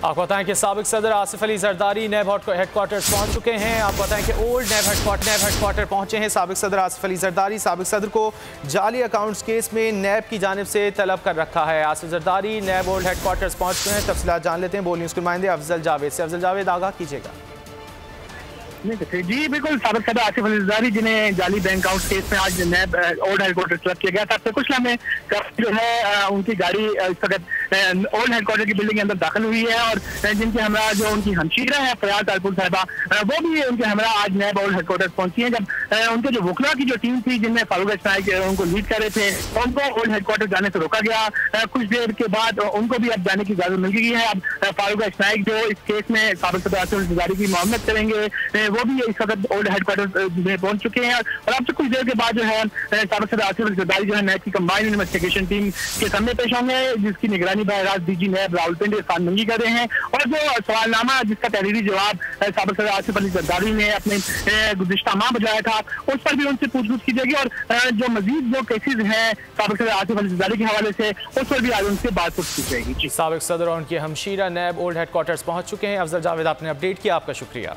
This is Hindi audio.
आपको बताएं कि साबिक सदर आसिफ अली जरदारी नैब हेडक्वार्टर्स पहुंच चुके हैं। आपको बताएं कि ओल्ड नैब हेडक्वार्टर पहुंचे हैं साबिक सदर आसिफ अली जरदारी। साबिक सदर को जाली अकाउंट्स केस में नैब की जानिब से तलब कर रखा है। आसिफ जरदारी नैब ओल्ड हेडक्वार्टर्स पहुंच चुके हैं। तफसीलात जान लेते हैं बोल न्यूज़ के नुमाइंदे अफजल जावेद से। अफजल जावेद, आगाह कीजिएगा। जी बिल्कुल, साबिक सदर आसिफ अली जरदारी जिन्हें जाली बैंक अकाउंट केस में आज नैब ओल्ड हेडक्वार्टर तलब किया गया था, तो कुछ लम्हे जो है उनकी गाड़ी इस वक्त ओल्ड हेडक्वार्टर की बिल्डिंग के अंदर दाखिल हुई है और जिनके हमरा जो उनकी हमशीरा है फयाज तालपुर साहिबा, वो भी उनके हमरा आज नैब ओल्ड हेडक्वार्टर पहुंची है। जब उनके जो वकला की जो टीम थी जिनमें फारूक इस्नाइक उनको लीड कर रहे थे, उनको ओल्ड हेडक्वार्टर जाने से रोका गया। कुछ देर के बाद उनको भी अब जाने की इजाजत मिल गई है। अब फारूक इस्नाइक जो इस केस में साबिक सदर आसिफ अली जरदारी की मरम्मत करेंगे, वो भी इस वक्त ओल्ड हेडक्वार्टर में पहुंच चुके हैं और अब से कुछ देर के बाद जो है साबिक सदर आसिफ अली जरदारी जो है नैब की कंबाइंड इन्वेस्टिगेशन टीम के सामने पेश होंगे, जिसकी निगरानी बहराज डीजी नैब रावलपिंडी इरफान मंगी कर रहे हैं। और जो सवालनामा जिसका तहरीरी जवाब साबिक सदर आसिफ अली जरदारी ने अपने गुज़िश्ता माह बजाया था, उस पर भी उनसे पूछगछ की जाएगी और जो मजीद जो केसेज हैं साबिक सदर आसिफ अली जरदारी के हवाले से, उस पर भी आज उनसे बातचीत की जाएगी। साबिक सदर और उनके हमशीरा नैब ओल्ड हेडक्वार्टर्स पहुंच चुके हैं। अफजल जावेद, आपने अपडेट किया, आपका शुक्रिया।